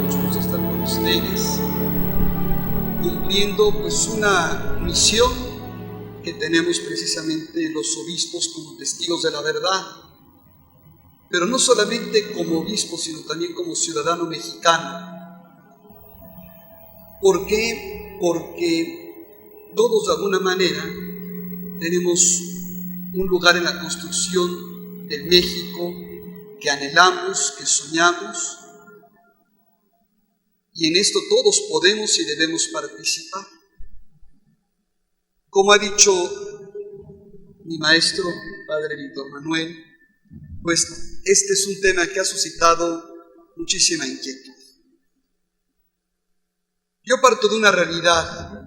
mucho gusto estar con ustedes, cumpliendo pues una misión que tenemos precisamente los obispos como testigos de la verdad, pero no solamente como obispos, sino también como ciudadano mexicano. ¿Por qué? Porque todos de alguna manera tenemos un lugar en la construcción del México que anhelamos, que soñamos, y en esto todos podemos y debemos participar. Como ha dicho mi maestro, Padre Víctor Manuel, pues este es un tema que ha suscitado muchísima inquietud. Yo parto de una realidad: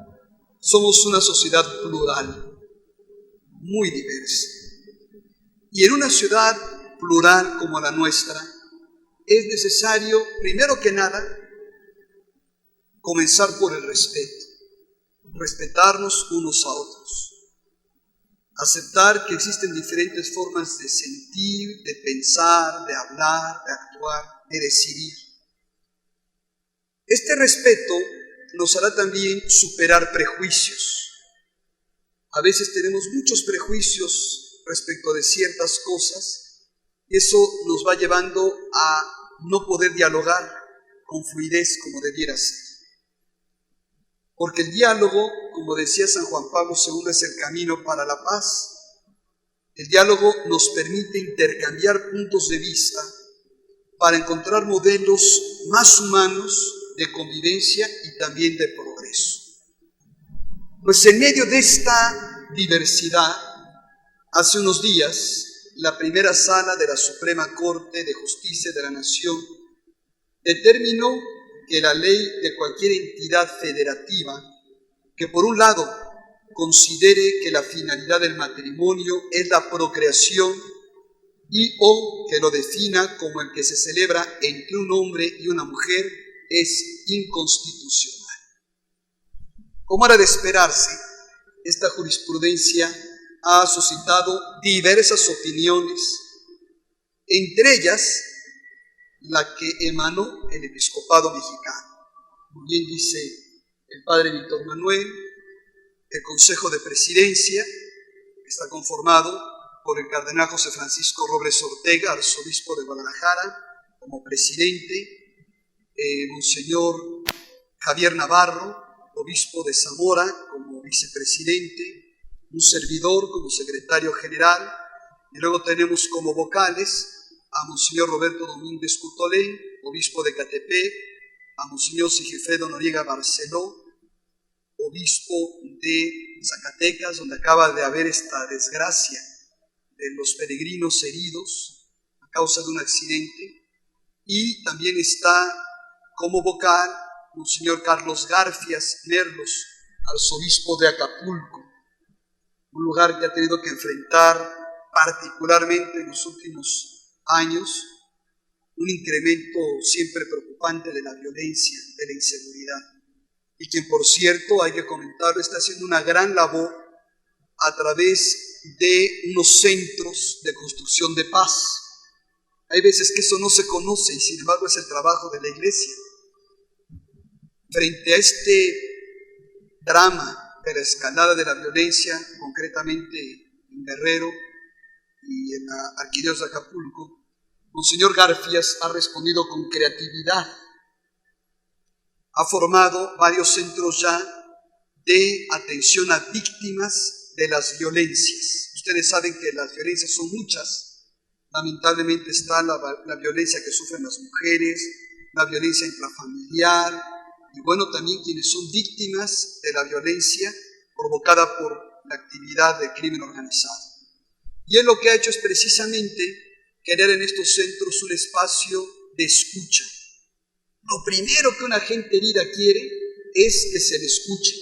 somos una sociedad plural, muy diversa. Y en una ciudad plural como la nuestra, es necesario, primero que nada, comenzar por el respeto, respetarnos unos a otros, aceptar que existen diferentes formas de sentir, de pensar, de hablar, de actuar, de decidir. Este respeto nos hará también superar prejuicios. A veces tenemos muchos prejuicios respecto de ciertas cosas y eso nos va llevando a no poder dialogar con fluidez como debiera ser. Porque el diálogo, como decía San Juan Pablo II, es el camino para la paz. El diálogo nos permite intercambiar puntos de vista para encontrar modelos más humanos de convivencia y también de progreso. Pues en medio de esta diversidad, hace unos días, la primera sala de la Suprema Corte de Justicia de la Nación determinó que la ley de cualquier entidad federativa que por un lado considere que la finalidad del matrimonio es la procreación y o que lo defina como el que se celebra entre un hombre y una mujer es inconstitucional. Como era de esperarse, esta jurisprudencia ha suscitado diversas opiniones, entre ellas la que emanó el episcopado mexicano. Como bien dice el padre Víctor Manuel, el Consejo de Presidencia está conformado por el cardenal José Francisco Robles Ortega, arzobispo de Guadalajara, como presidente, Monseñor Javier Navarro, obispo de Zamora, como vicepresidente, un servidor como secretario general, y luego tenemos como vocales a Monseñor Roberto Domínguez Cutolén, obispo de Catepec, a Monseñor Sigifredo Noriega Barceló, obispo de Zacatecas, donde acaba de haber esta desgracia de los peregrinos heridos a causa de un accidente, y también está como vocal Monseñor Carlos Garfias Merlos, arzobispo de Acapulco, un lugar que ha tenido que enfrentar particularmente en los últimos años un incremento siempre preocupante de la violencia, de la inseguridad, y quien, por cierto, hay que comentarlo, está haciendo una gran labor a través de unos centros de construcción de paz. Hay veces que eso no se conoce y sin embargo es el trabajo de la Iglesia. Frente a este drama de la escalada de la violencia, concretamente en Guerrero y en la Arquidiócesis de Acapulco, Monseñor Garfias ha respondido con creatividad. Ha formado varios centros ya de atención a víctimas de las violencias. Ustedes saben que las violencias son muchas. Lamentablemente está la violencia que sufren las mujeres, la violencia intrafamiliar, y bueno, también quienes son víctimas de la violencia provocada por la actividad del crimen organizado. Y él lo que ha hecho es precisamente crear en estos centros un espacio de escucha. Lo primero que una gente herida quiere es que se le escuche.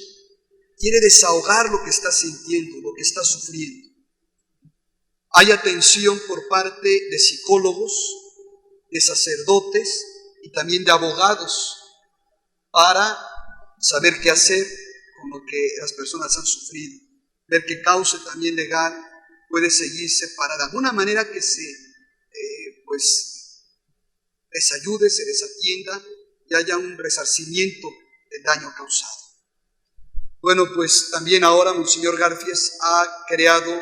Quiere desahogar lo que está sintiendo, lo que está sufriendo. Hay atención por parte de psicólogos, de sacerdotes y también de abogados para saber qué hacer con lo que las personas han sufrido, ver qué causa también legal puede seguirse para de alguna manera que se les ayude, se les atienda y haya un resarcimiento del daño causado. Bueno, pues también ahora Monseñor Garfias ha creado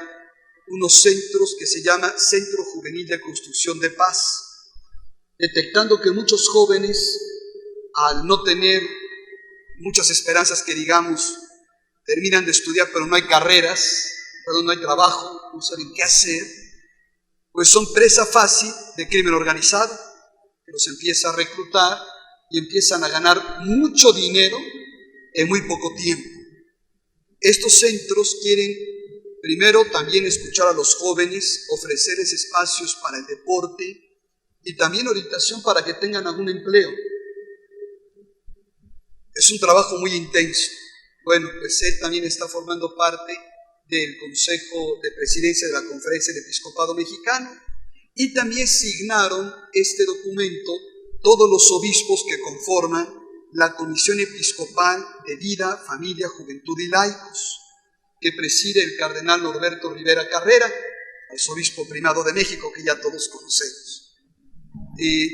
unos centros que se llama Centro Juvenil de Construcción de Paz, detectando que muchos jóvenes, al no tener muchas esperanzas que digamos, terminan de estudiar pero no hay carreras, no hay trabajo, no saben qué hacer, pues son presa fácil de crimen organizado, que los empieza a reclutar y empiezan a ganar mucho dinero en muy poco tiempo. Estos centros quieren primero también escuchar a los jóvenes, ofrecerles espacios para el deporte y también orientación para que tengan algún empleo. Es un trabajo muy intenso. Bueno, pues él también está formando parte del Consejo de Presidencia de la Conferencia del Episcopado Mexicano y también signaron este documento todos los obispos que conforman la Comisión Episcopal de Vida, Familia, Juventud y Laicos, que preside el cardenal Norberto Rivera Carrera, arzobispo primado de México, que ya todos conocemos.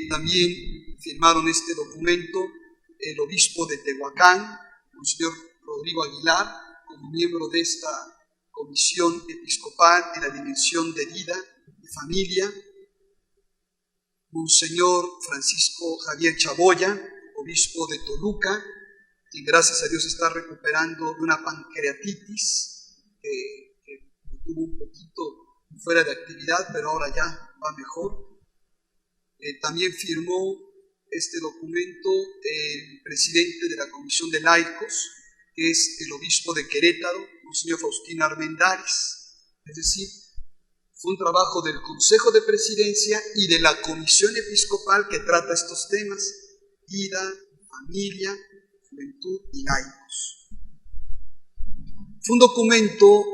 También firmaron este documento el obispo de Tehuacán, Monseñor Rodrigo Aguilar, como miembro de esta Comisión Episcopal en la Dimensión de Vida y Familia, Monseñor Francisco Javier Chaboya, obispo de Toluca, quien gracias a Dios está recuperando de una pancreatitis que tuvo un poquito fuera de actividad, pero ahora ya va mejor. También firmó este documento el presidente de la Comisión de Laicos, que es el obispo de Querétaro, Monseñor Faustino Armendáriz. Es decir, fue un trabajo del Consejo de Presidencia y de la Comisión Episcopal que trata estos temas: vida, familia, juventud y laicos. Fue un documento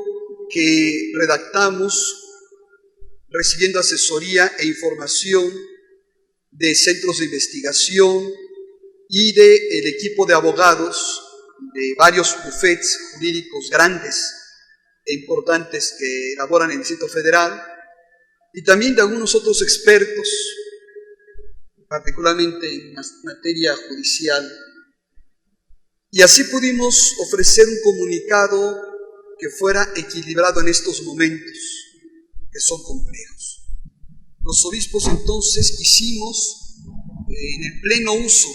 que redactamos recibiendo asesoría e información de centros de investigación y del equipo de abogados de varios bufetes jurídicos grandes e importantes que elaboran el Distrito Federal, y también de algunos otros expertos, particularmente en materia judicial. Y así pudimos ofrecer un comunicado que fuera equilibrado en estos momentos, que son complejos. Los obispos entonces quisimos, en el pleno uso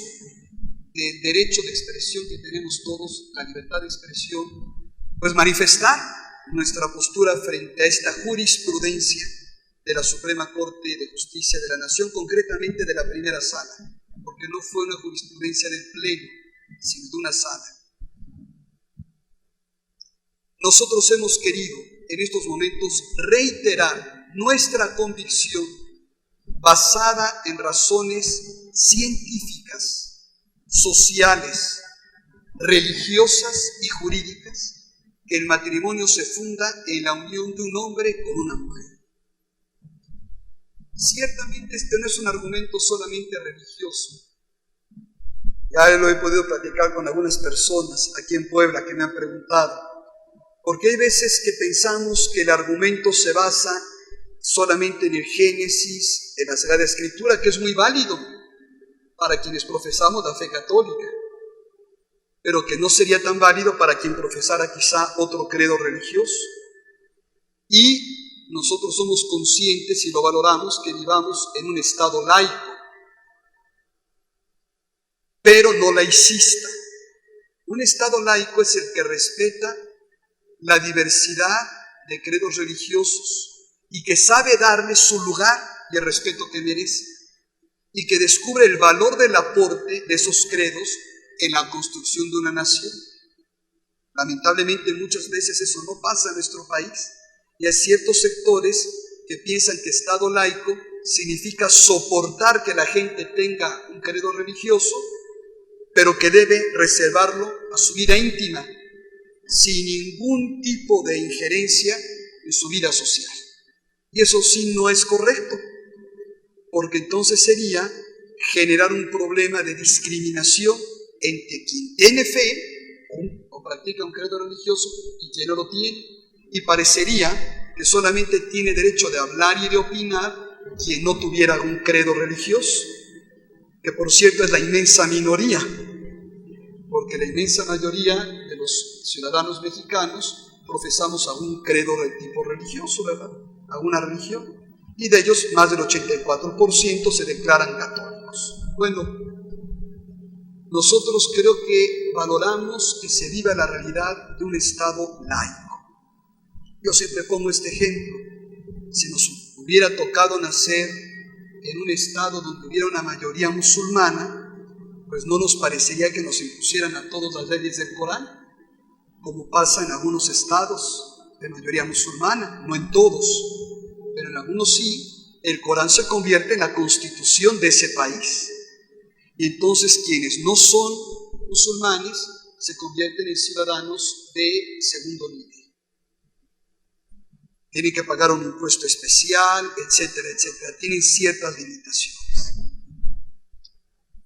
del derecho de expresión que tenemos todos, la libertad de expresión, pues manifestar nuestra postura frente a esta jurisprudencia de la Suprema Corte de Justicia de la Nación, concretamente de la primera sala, porque no fue una jurisprudencia del pleno, sino de una sala. Nosotros hemos querido en estos momentos reiterar nuestra convicción basada en razones científicas, sociales, religiosas y jurídicas, que el matrimonio se funda en la unión de un hombre con una mujer. Ciertamente este no es un argumento solamente religioso. Ya lo he podido platicar con algunas personas aquí en Puebla que me han preguntado, porque hay veces que pensamos que el argumento se basa solamente en el Génesis, en la Sagrada Escritura, que es muy válido para quienes profesamos la fe católica, pero que no sería tan válido para quien profesara quizá otro credo religioso. Y nosotros somos conscientes y lo valoramos que vivamos en un estado laico, pero no laicista. Un estado laico es el que respeta la diversidad de credos religiosos y que sabe darle su lugar y el respeto que merece, y que descubre el valor del aporte de esos credos en la construcción de una nación. Lamentablemente muchas veces eso no pasa en nuestro país, y hay ciertos sectores que piensan que Estado laico significa soportar que la gente tenga un credo religioso, pero que debe reservarlo a su vida íntima, sin ningún tipo de injerencia en su vida social. Y eso sí no es correcto, porque entonces sería generar un problema de discriminación entre quien tiene fe o practica un credo religioso y quien no lo tiene, y parecería que solamente tiene derecho de hablar y de opinar quien no tuviera un credo religioso. que por cierto es la inmensa minoría, porque la inmensa mayoría de los ciudadanos mexicanos profesamos algún credo de tipo religioso, ¿verdad? Alguna religión, y de ellos más del 84% se declaran católicos. Bueno, nosotros creo que valoramos que se viva la realidad de un Estado laico. Yo siempre pongo este ejemplo. Si nos hubiera tocado nacer en un Estado donde hubiera una mayoría musulmana, pues no nos parecería que nos impusieran a todos las leyes del Corán, como pasa en algunos estados de mayoría musulmana, no en todos, pero en algunos sí. El Corán se convierte en la constitución de ese país. Y entonces quienes no son musulmanes se convierten en ciudadanos de segundo nivel. Tienen que pagar un impuesto especial, etcétera, etcétera. Tienen ciertas limitaciones.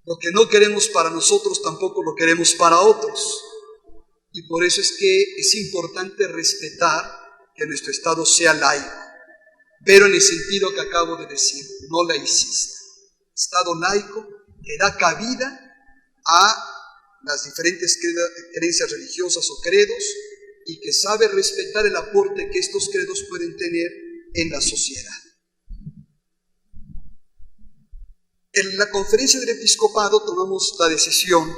Lo que no queremos para nosotros tampoco lo queremos para otros. Y por eso es que es importante respetar que nuestro Estado sea laico, pero en el sentido que acabo de decir, no laicista. Estado laico que da cabida a las diferentes creencias religiosas o credos y que sabe respetar el aporte que estos credos pueden tener en la sociedad. En la conferencia del episcopado tomamos la decisión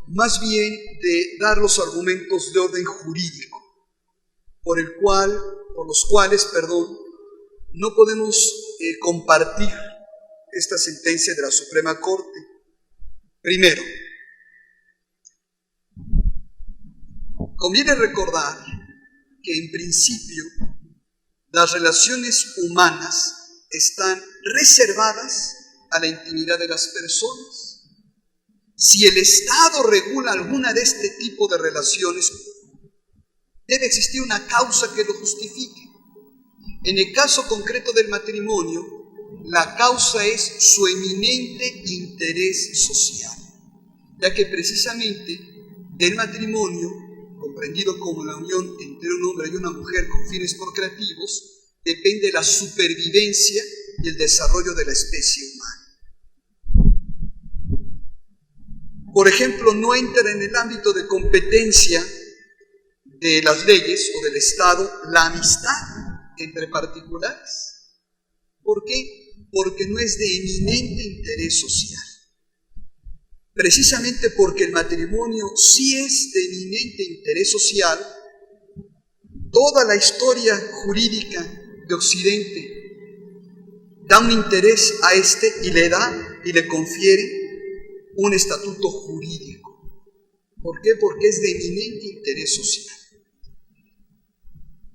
más bien de dar los argumentos de orden jurídico por los cuales no podemos compartir esta sentencia de la Suprema Corte. Primero, conviene recordar que en principio las relaciones humanas están reservadas a la intimidad de las personas. Si el Estado regula alguna de este tipo de relaciones, debe existir una causa que lo justifique. En el caso concreto del matrimonio, la causa es su eminente interés social, ya que precisamente del matrimonio, comprendido como la unión entre un hombre y una mujer con fines procreativos, depende la supervivencia y el desarrollo de la especie humana. Por ejemplo, no entra en el ámbito de competencia de las leyes o del Estado la amistad entre particulares. ¿Por qué? Porque no es de eminente interés social. Precisamente porque el matrimonio sí es de eminente interés social, toda la historia jurídica de Occidente da un interés a este y le confiere un estatuto jurídico. ¿Por qué? Porque es de eminente interés social.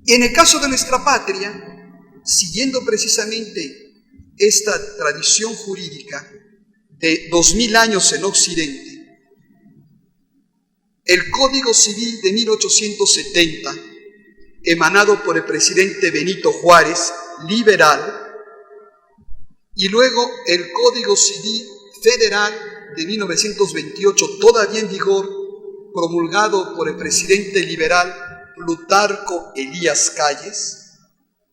Y en el caso de nuestra patria, siguiendo precisamente esta tradición jurídica de 2000 años en Occidente, el Código Civil de 1870, emanado por el presidente Benito Juárez, liberal, y luego el Código Civil Federal de 1928, todavía en vigor, promulgado por el presidente liberal Plutarco Elías Calles,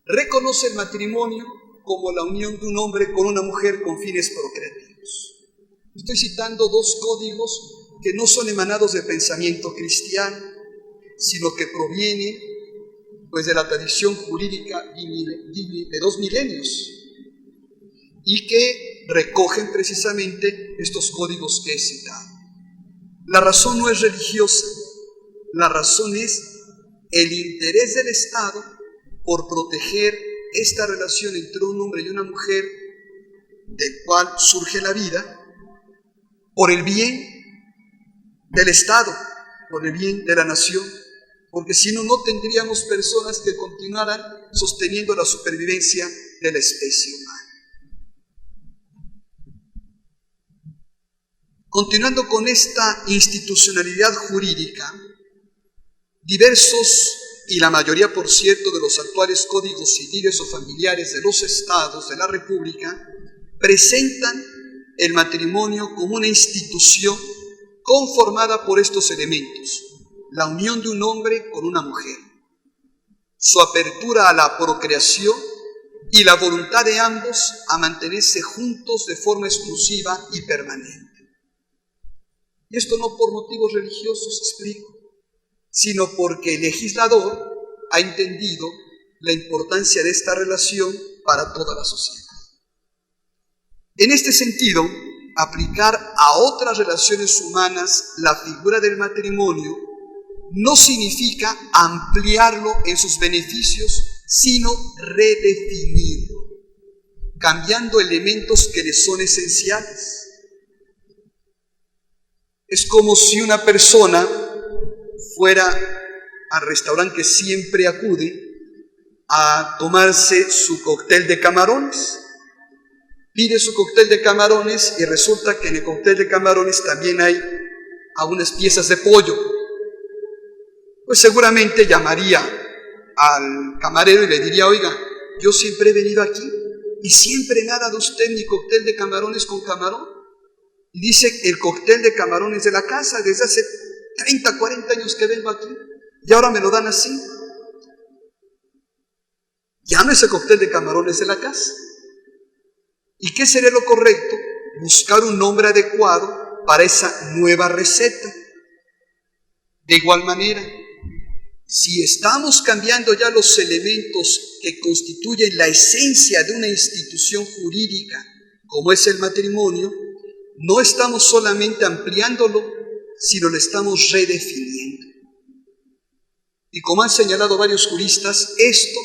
reconoce el matrimonio como la unión de un hombre con una mujer con fines procreativos. Estoy citando dos códigos que no son emanados de pensamiento cristiano, sino que provienen pues de la tradición jurídica de 2 milenios y que recogen precisamente estos códigos que he citado. La razón no es religiosa, la razón es el interés del Estado por proteger esta relación entre un hombre y una mujer, del cual surge la vida, por el bien del Estado, por el bien de la nación, porque si no, no tendríamos personas que continuaran sosteniendo la supervivencia de la especie humana. Continuando con esta institucionalidad jurídica, diversos, y la mayoría, por cierto, de los actuales códigos civiles o familiares de los estados de la República, presentan el matrimonio como una institución conformada por estos elementos: la unión de un hombre con una mujer, su apertura a la procreación y la voluntad de ambos a mantenerse juntos de forma exclusiva y permanente. Y esto no por motivos religiosos, explico, sino porque el legislador ha entendido la importancia de esta relación para toda la sociedad. En este sentido, aplicar a otras relaciones humanas la figura del matrimonio no significa ampliarlo en sus beneficios, sino redefinirlo, cambiando elementos que le son esenciales. Es como si una persona fuera al restaurante que siempre acude a tomarse su cóctel de camarones. Pide su cóctel de camarones y resulta que en el cóctel de camarones también hay algunas piezas de pollo. Pues seguramente llamaría al camarero y le diría: oiga, yo siempre he venido aquí y siempre me ha dado usted mi cóctel de camarones con camarón. Y dice: el cóctel de camarones de la casa, desde hace 30, 40 años que vengo aquí y ahora me lo dan así. Ya no es el cóctel de camarones de la casa. ¿Y qué sería lo correcto? Buscar un nombre adecuado para esa nueva receta. De igual manera, si estamos cambiando ya los elementos que constituyen la esencia de una institución jurídica, como es el matrimonio, no estamos solamente ampliándolo, sino lo estamos redefiniendo. Y como han señalado varios juristas, esto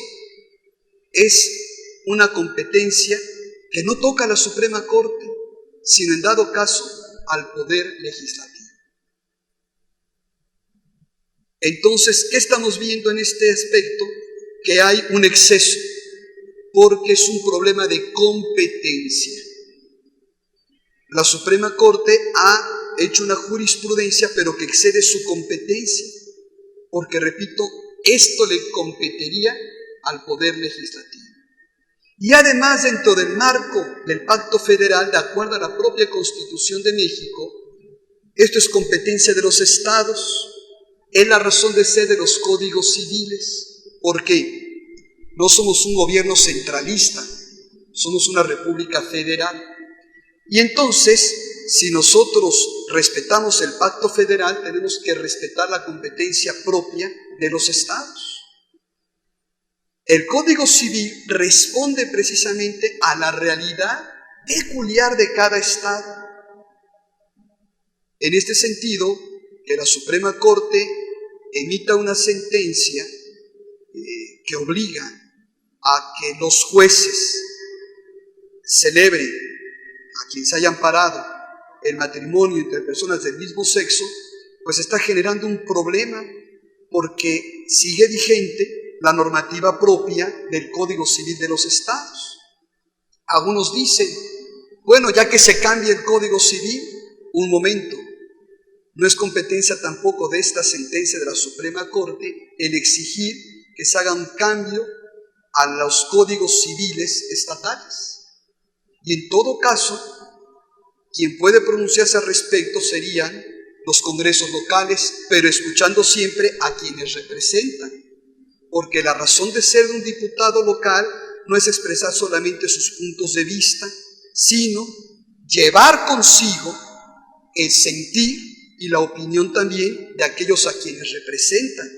es una competencia que no toca a la Suprema Corte, sino en dado caso al Poder Legislativo. Entonces, ¿qué estamos viendo en este aspecto? Que hay un exceso, porque es un problema de competencia. La Suprema Corte ha hecho una jurisprudencia, pero que excede su competencia, porque, repito, esto le competiría al Poder Legislativo. Y además, dentro del marco del Pacto Federal, de acuerdo a la propia Constitución de México, esto es competencia de los estados, es la razón de ser de los códigos civiles. ¿Por qué? No somos un gobierno centralista, somos una república federal. Y entonces, si nosotros respetamos el Pacto Federal, tenemos que respetar la competencia propia de los estados. El Código Civil responde precisamente a la realidad peculiar de cada estado. En este sentido, que la Suprema Corte emita una sentencia que obliga a que los jueces celebren a quien se haya amparado el matrimonio entre personas del mismo sexo, pues está generando un problema, porque sigue vigente la normativa propia del Código Civil de los estados. Algunos dicen: bueno, ya que se cambia el Código Civil, un momento, no es competencia tampoco de esta sentencia de la Suprema Corte el exigir que se haga un cambio a los códigos civiles estatales. Y en todo caso, quien puede pronunciarse al respecto serían los congresos locales, pero escuchando siempre a quienes representan. Porque la razón de ser de un diputado local no es expresar solamente sus puntos de vista, sino llevar consigo el sentir y la opinión también de aquellos a quienes representan,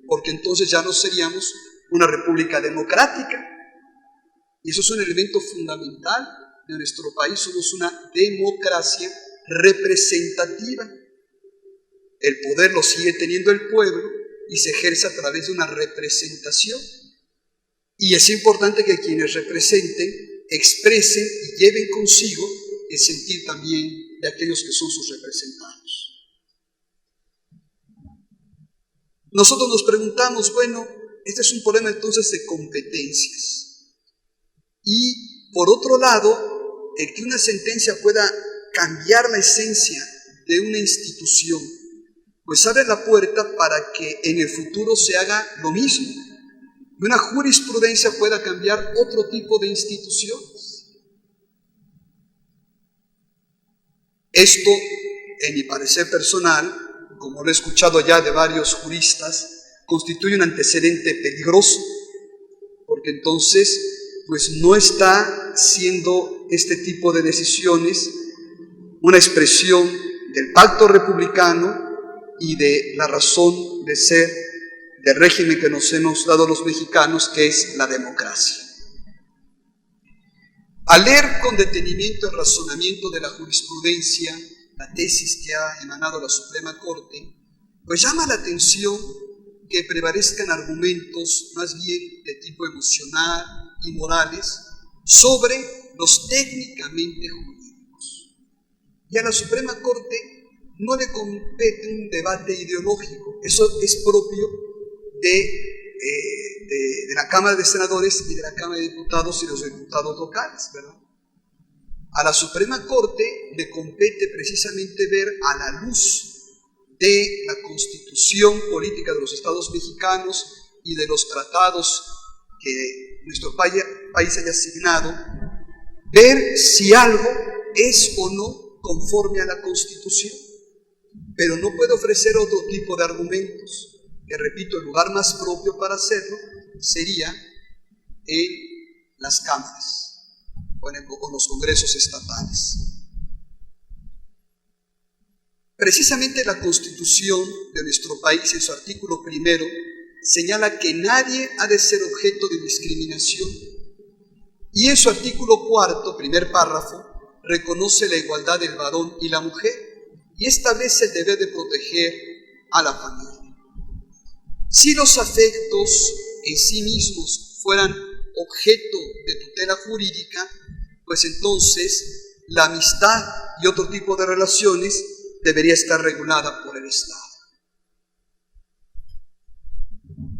porque entonces ya no seríamos una república democrática. Y eso es un elemento fundamental de nuestro país, somos una democracia representativa. El poder lo sigue teniendo el pueblo y se ejerce a través de una representación. Y es importante que quienes representen expresen y lleven consigo el sentir también de aquellos que son sus representados. Nosotros nos preguntamos, bueno, este es un problema entonces de competencias. Y por otro lado, el que una sentencia pueda cambiar la esencia de una institución, pues abre la puerta para que en el futuro se haga lo mismo. Y una jurisprudencia pueda cambiar otro tipo de instituciones. Esto, en mi parecer personal, como lo he escuchado ya de varios juristas, constituye un antecedente peligroso, porque entonces pues no está siendo este tipo de decisiones una expresión del pacto republicano y de la razón de ser del régimen que nos hemos dado los mexicanos, que es la democracia. Al leer con detenimiento el razonamiento de la jurisprudencia, la tesis que ha emanado la Suprema Corte, pues llama la atención que prevalezcan argumentos más bien de tipo emocional y morales sobre los técnicamente jurídicos. Y a la Suprema Corte no le compete un debate ideológico, eso es propio de la Cámara de Senadores y de la Cámara de Diputados y los diputados locales, ¿verdad? A la Suprema Corte le compete precisamente ver a la luz de la Constitución política de los Estados mexicanos y de los tratados que nuestro país haya asignado, ver si algo es o no conforme a la Constitución, pero no puede ofrecer otro tipo de argumentos, que repito, el lugar más propio para hacerlo sería en las cámaras o en los congresos estatales. Precisamente la Constitución de nuestro país, en su artículo 1, señala que nadie ha de ser objeto de discriminación, y en su artículo 4, primer párrafo, reconoce la igualdad del varón y la mujer y establece el deber de proteger a la familia. Si los afectos en sí mismos fueran objeto de tutela jurídica, pues entonces la amistad y otro tipo de relaciones debería estar regulada por el Estado.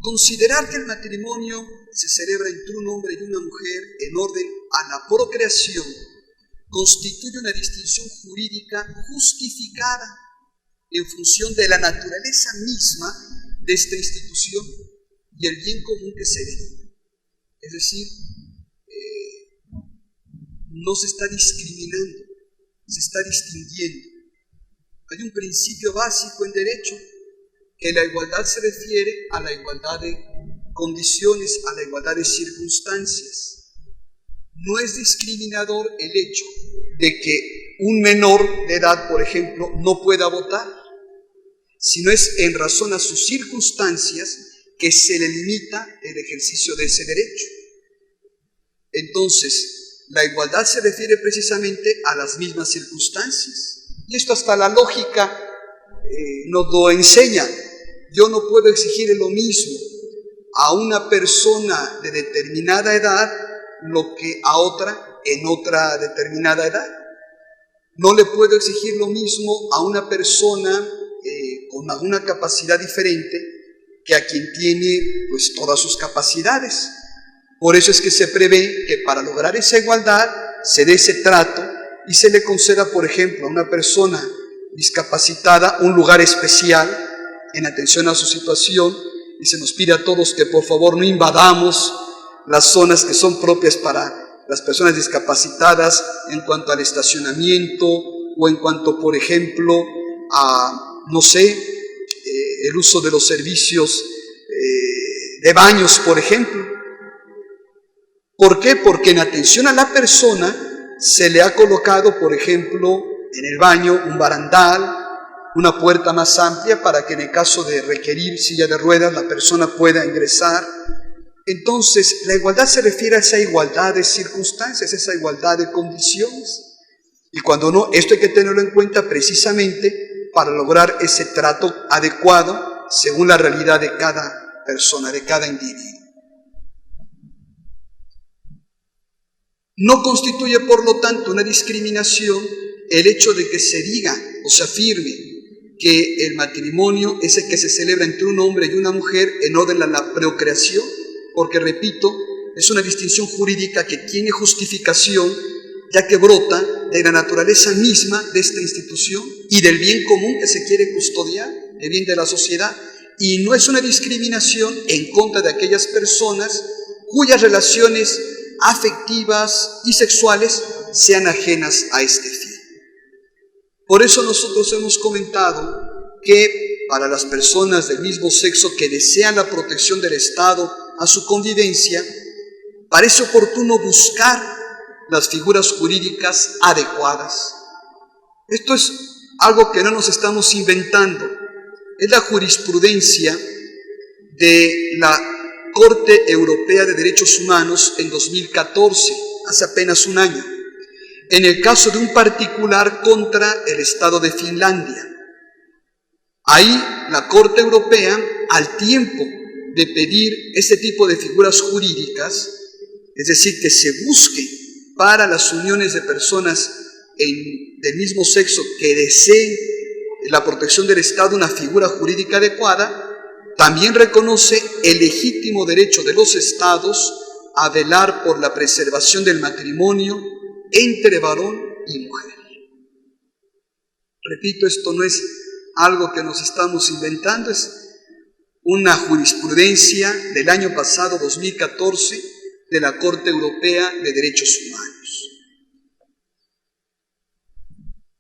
Considerar que el matrimonio se celebra entre un hombre y una mujer en orden a la procreación constituye una distinción jurídica justificada en función de la naturaleza misma de esta institución y el bien común que se deriva. Es decir, no se está discriminando, se está distinguiendo. Hay un principio básico en derecho, que la igualdad se refiere a la igualdad de condiciones, a la igualdad de circunstancias. No es discriminador el hecho de que un menor de edad, por ejemplo, no pueda votar, sino es en razón a sus circunstancias que se le limita el ejercicio de ese derecho. Entonces, la igualdad se refiere precisamente a las mismas circunstancias. Y esto hasta la lógica nos lo enseña. Yo no puedo exigir lo mismo a una persona de determinada edad lo que a otra en otra determinada edad. No le puedo exigir lo mismo a una persona con alguna capacidad diferente que a quien tiene pues todas sus capacidades. Por eso es que se prevé que para lograr esa igualdad se dé ese trato y se le conceda, por ejemplo, a una persona discapacitada un lugar especial en atención a su situación, y se nos pide a todos que por favor no invadamos las zonas que son propias para las personas discapacitadas en cuanto al estacionamiento o en cuanto, por ejemplo, a, no sé, el uso de los servicios de baños, por ejemplo. ¿Por qué? Porque en atención a la persona se le ha colocado, por ejemplo, en el baño un barandal, una puerta más amplia para que en el caso de requerir silla de ruedas la persona pueda ingresar. Entonces, la igualdad se refiere a esa igualdad de circunstancias, esa igualdad de condiciones. Y cuando no, esto hay que tenerlo en cuenta precisamente para lograr ese trato adecuado según la realidad de cada persona, de cada individuo. No constituye, por lo tanto, una discriminación el hecho de que se diga o se afirme que el matrimonio es el que se celebra entre un hombre y una mujer en orden a la procreación, porque, repito, es una distinción jurídica que tiene justificación, ya que brota de la naturaleza misma de esta institución y del bien común que se quiere custodiar, el bien de la sociedad, y no es una discriminación en contra de aquellas personas cuyas relaciones afectivas y sexuales sean ajenas a este fin. Por eso nosotros hemos comentado que para las personas del mismo sexo que desean la protección del Estado a su convivencia, parece oportuno buscar las figuras jurídicas adecuadas. Esto es algo que no nos estamos inventando. Es la jurisprudencia de la Corte Europea de Derechos Humanos en 2014, hace apenas un año, en el caso de un particular contra el Estado de Finlandia. Ahí la Corte Europea, al tiempo de pedir este tipo de figuras jurídicas, es decir, que se busque para las uniones de personas del mismo sexo que deseen la protección del Estado una figura jurídica adecuada, también reconoce el legítimo derecho de los Estados a velar por la preservación del matrimonio entre varón y mujer. Repito, esto no es algo que nos estamos inventando, es una jurisprudencia del año pasado, 2014, de la Corte Europea de Derechos Humanos.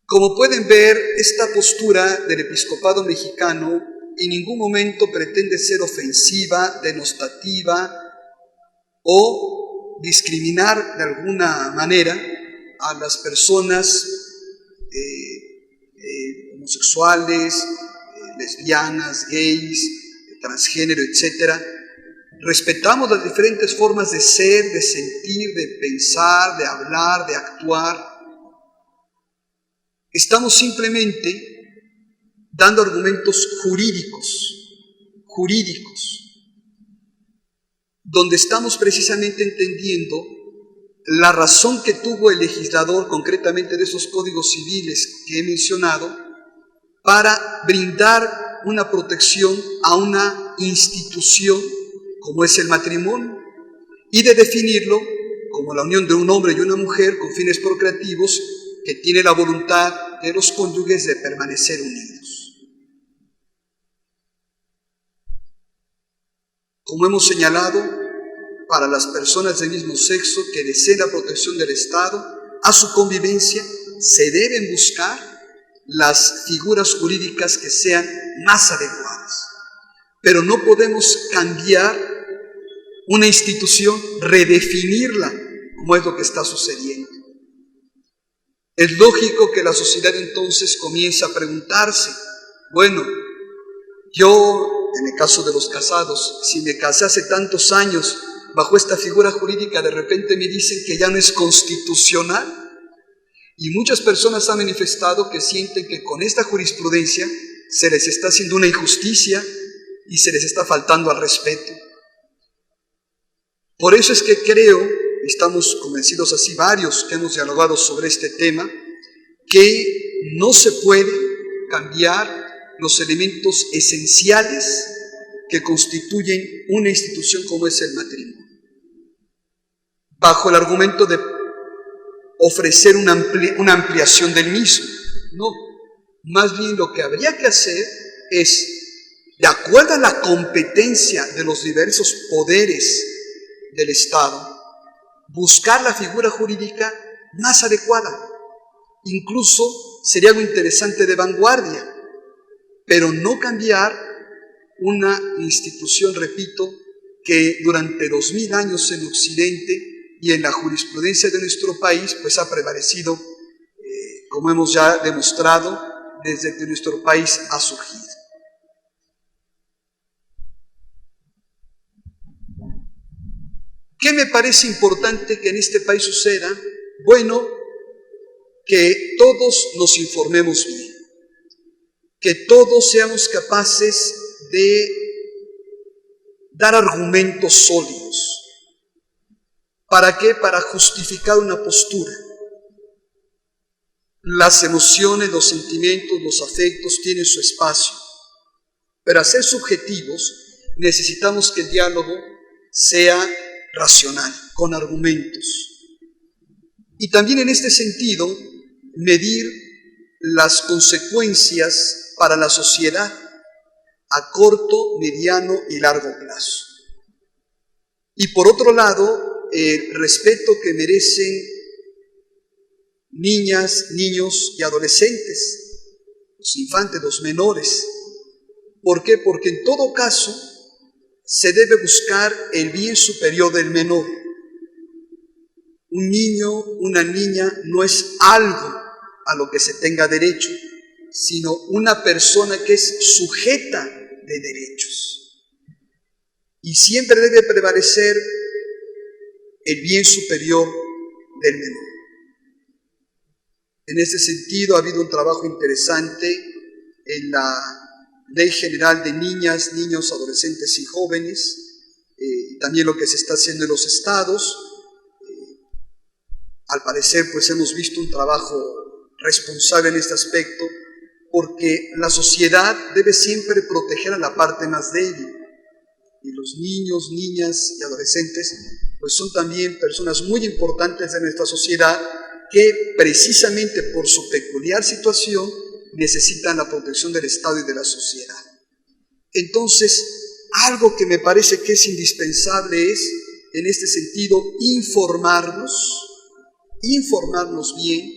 Como pueden ver, esta postura del episcopado mexicano en ningún momento pretende ser ofensiva, denostativa o discriminar de alguna manera a las personas homosexuales, lesbianas, gays, transgénero, etc. Respetamos las diferentes formas de ser, de sentir, de pensar, de hablar, de actuar. Estamos simplemente dando argumentos jurídicos, donde estamos precisamente entendiendo la razón que tuvo el legislador, concretamente de esos códigos civiles que he mencionado, para brindar una protección a una institución como es el matrimonio, y de definirlo como la unión de un hombre y una mujer con fines procreativos que tiene la voluntad de los cónyuges de permanecer unidos. Como hemos señalado, para las personas del mismo sexo que deseen la protección del Estado a su convivencia, se deben buscar las figuras jurídicas que sean más adecuadas. Pero no podemos cambiar una institución, redefinirla, como es lo que está sucediendo. Es lógico que la sociedad entonces comienza a preguntarse, bueno, yo, en el caso de los casados, si me casé hace tantos años bajo esta figura jurídica, de repente me dicen que ya no es constitucional. Y muchas personas han manifestado que sienten que con esta jurisprudencia se les está haciendo una injusticia y se les está faltando al respeto. Por eso es que creo, estamos convencidos así varios que hemos dialogado sobre este tema, que no se puede cambiar los elementos esenciales que constituyen una institución como es el matrimonio, bajo el argumento de ofrecer una ampliación del mismo. No, más bien lo que habría que hacer es, de acuerdo a la competencia de los diversos poderes del Estado, buscar la figura jurídica más adecuada. Incluso sería algo interesante de vanguardia, pero no cambiar una institución, repito, que durante 2000 años en Occidente y en la jurisprudencia de nuestro país, pues ha prevalecido, como hemos ya demostrado, desde que nuestro país ha surgido. ¿Qué me parece importante que en este país suceda? Bueno, que todos nos informemos bien, que todos seamos capaces de dar argumentos sólidos. ¿Para qué? Para justificar una postura. Las emociones, los sentimientos, los afectos tienen su espacio, pero al ser subjetivos necesitamos que el diálogo sea racional, con argumentos. Y también en este sentido, medir las consecuencias para la sociedad a corto, mediano y largo plazo. Y por otro lado, el respeto que merecen niñas, niños y adolescentes, los infantes, los menores. ¿Por qué? Porque en todo caso se debe buscar el bien superior del menor. Un niño, una niña no es algo a lo que se tenga derecho, sino una persona que es sujeta de derechos. Y siempre debe prevalecer el bien superior del menor. En ese sentido ha habido un trabajo interesante en la Ley General de Niñas, Niños, Adolescentes y Jóvenes, y también lo que se está haciendo en los estados. Al parecer, pues hemos visto un trabajo responsable en este aspecto, porque la sociedad debe siempre proteger a la parte más débil. Y los niños, niñas y adolescentes, pues son también personas muy importantes de nuestra sociedad que precisamente por su peculiar situación necesitan la protección del Estado y de la sociedad. Entonces, algo que me parece que es indispensable es, en este sentido, informarnos bien,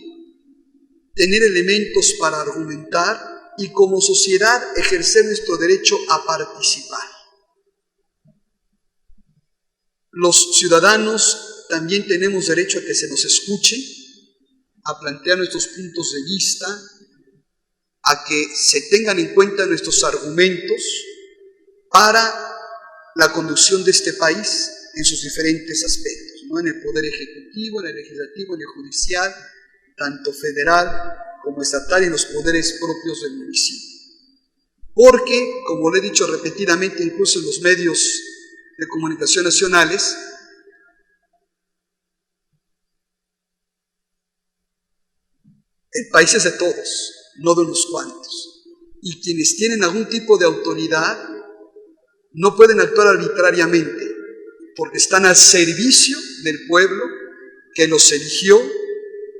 tener elementos para argumentar y como sociedad ejercer nuestro derecho a participar. Los ciudadanos también tenemos derecho a que se nos escuche, a plantear nuestros puntos de vista, a que se tengan en cuenta nuestros argumentos para la conducción de este país en sus diferentes aspectos, ¿no? En el poder ejecutivo, en el legislativo, en el judicial, tanto federal como estatal y en los poderes propios del municipio. Porque, como lo he dicho repetidamente incluso en los medios de comunicación nacionales, el país es de todos, no de unos cuantos. Y quienes tienen algún tipo de autoridad no pueden actuar arbitrariamente, porque están al servicio del pueblo que los eligió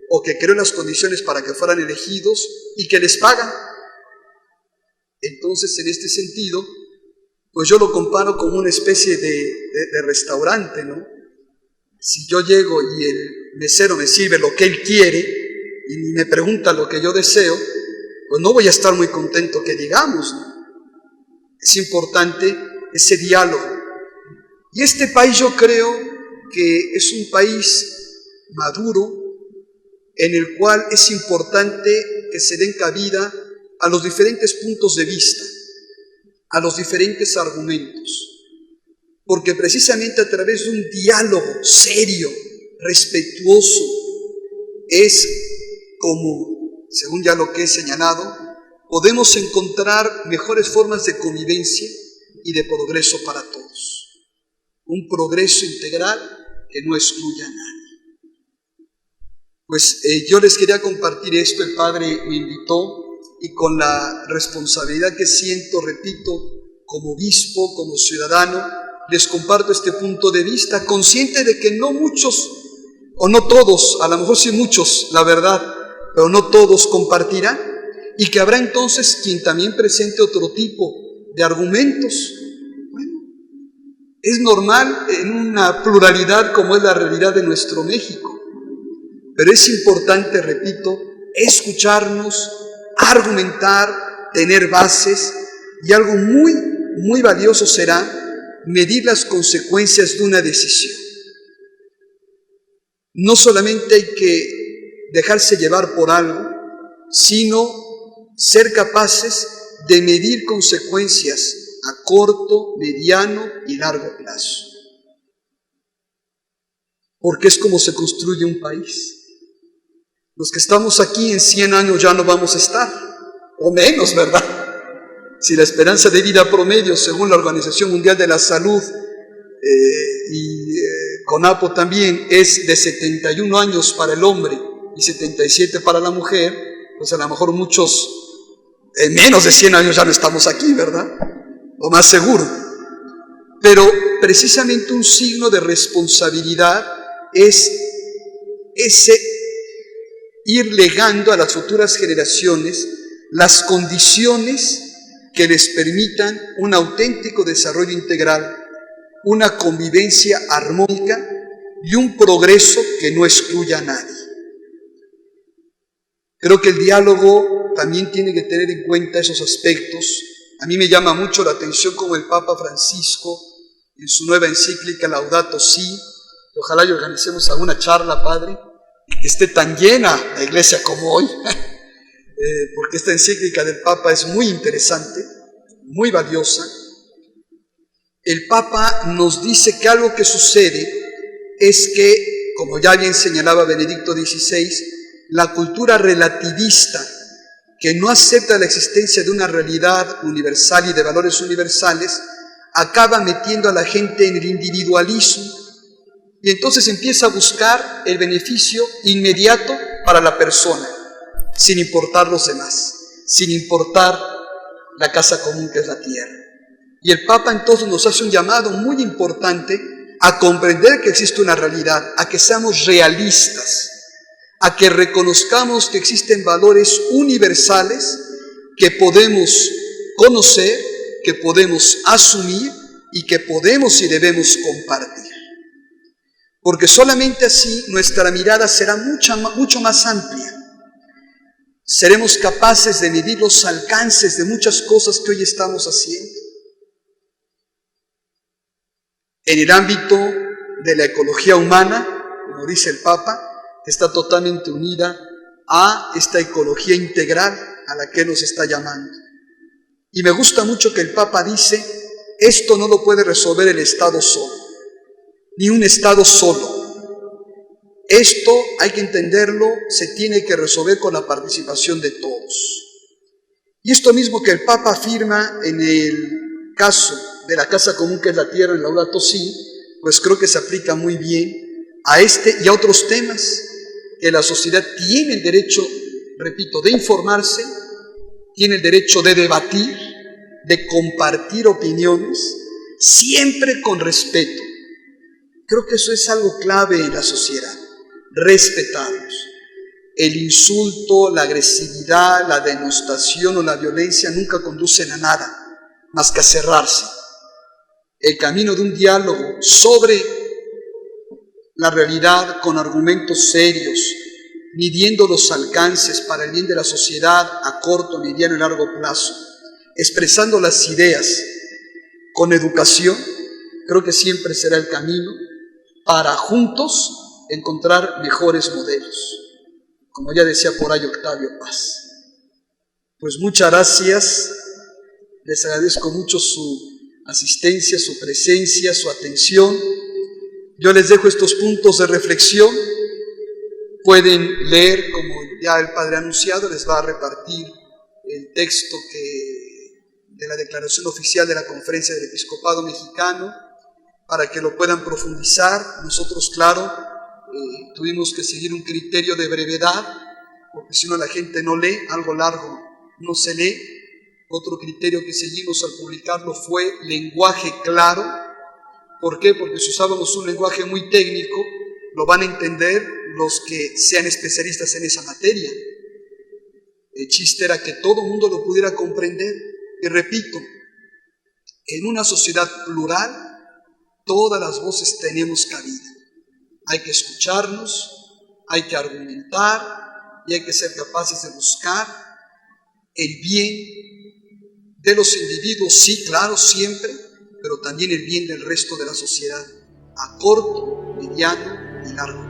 o que creó las condiciones para que fueran elegidos y que les pagan. Entonces, en este sentido, pues yo lo comparo como una especie de restaurante, ¿no? Si yo llego y el mesero me sirve lo que él quiere y me pregunta lo que yo deseo, pues no voy a estar muy contento que digamos, ¿no? Es importante ese diálogo. Y este país yo creo que es un país maduro en el cual es importante que se den cabida a los diferentes puntos de vista, a los diferentes argumentos, porque precisamente a través de un diálogo serio, respetuoso, es como, según ya lo que he señalado, podemos encontrar mejores formas de convivencia y de progreso para todos. Un progreso integral que no excluya a nadie. Pues yo les quería compartir esto, el Padre me invitó y con la responsabilidad que siento, repito, como obispo, como ciudadano, les comparto este punto de vista, consciente de que no muchos, o no todos, a lo mejor sí muchos, la verdad, pero no todos compartirán, y que habrá entonces quien también presente otro tipo de argumentos. Bueno, es normal en una pluralidad como es la realidad de nuestro México, pero es importante, repito, escucharnos, argumentar, tener bases, y algo muy, muy valioso será medir las consecuencias de una decisión. No solamente hay que dejarse llevar por algo, sino ser capaces de medir consecuencias a corto, mediano y largo plazo. Porque es como se construye un país. Los que estamos aquí en 100 años ya no vamos a estar, o menos, ¿verdad? Si la esperanza de vida promedio, según la Organización Mundial de la Salud CONAPO también, es de 71 años para el hombre y 77 para la mujer, pues a lo mejor muchos en menos de 100 años ya no estamos aquí, ¿verdad? O más seguro. Pero precisamente un signo de responsabilidad es ese ir legando a las futuras generaciones las condiciones que les permitan un auténtico desarrollo integral, una convivencia armónica y un progreso que no excluya a nadie. Creo que el diálogo también tiene que tener en cuenta esos aspectos. A mí me llama mucho la atención como el Papa Francisco, en su nueva encíclica Laudato Si, Ojalá y organicemos alguna charla, Padre, que esté tan llena la iglesia como hoy, porque esta encíclica del Papa es muy interesante, muy valiosa. El Papa nos dice que algo que sucede es que, como ya bien señalaba Benedicto XVI, la cultura relativista, que no acepta la existencia de una realidad universal y de valores universales, acaba metiendo a la gente en el individualismo y entonces empieza a buscar el beneficio inmediato para la persona, sin importar los demás, sin importar la casa común que es la tierra. Y el Papa entonces nos hace un llamado muy importante a comprender que existe una realidad, a que seamos realistas, a que reconozcamos que existen valores universales que podemos conocer, que podemos asumir y que podemos y debemos compartir. Porque solamente así nuestra mirada será mucho más amplia. Seremos capaces de medir los alcances de muchas cosas que hoy estamos haciendo. En el ámbito de la ecología humana, como dice el Papa, está totalmente unida a esta ecología integral a la que nos está llamando. Y me gusta mucho que el Papa dice, esto no lo puede resolver el Estado solo, ni un Estado solo. Esto, hay que entenderlo, se tiene que resolver con la participación de todos. Y esto mismo que el Papa afirma en el caso de la casa común que es la tierra en Laudato Si, pues creo que se aplica muy bien a este y a otros temas que la sociedad tiene el derecho, repito, de informarse, tiene el derecho de debatir, de compartir opiniones, siempre con respeto. Creo que eso es algo clave en la sociedad, respetarnos. El insulto, la agresividad, la denostación o la violencia nunca conducen a nada, más que a cerrarse. El camino de un diálogo sobre la realidad con argumentos serios, midiendo los alcances para el bien de la sociedad a corto, mediano y largo plazo, expresando las ideas con educación, creo que siempre será el camino para juntos encontrar mejores modelos, como ya decía por ahí Octavio Paz. Pues muchas gracias, les agradezco mucho su asistencia, su presencia, su atención. Yo les dejo estos puntos de reflexión. Pueden leer, como ya el Padre ha anunciado, les va a repartir el texto de la declaración oficial de la Conferencia del Episcopado Mexicano, para que lo puedan profundizar. Nosotros, claro, tuvimos que seguir un criterio de brevedad, porque si no la gente no lee, algo largo no se lee. Otro criterio que seguimos al publicarlo fue lenguaje claro. ¿Por qué? Porque si usábamos un lenguaje muy técnico, lo van a entender los que sean especialistas en esa materia. El chiste era que todo el mundo lo pudiera comprender. Y repito, en una sociedad plural, todas las voces tenemos cabida. Hay que escucharnos, hay que argumentar y hay que ser capaces de buscar el bien de los individuos, sí, claro, siempre, pero también el bien del resto de la sociedad, a corto, mediano y largo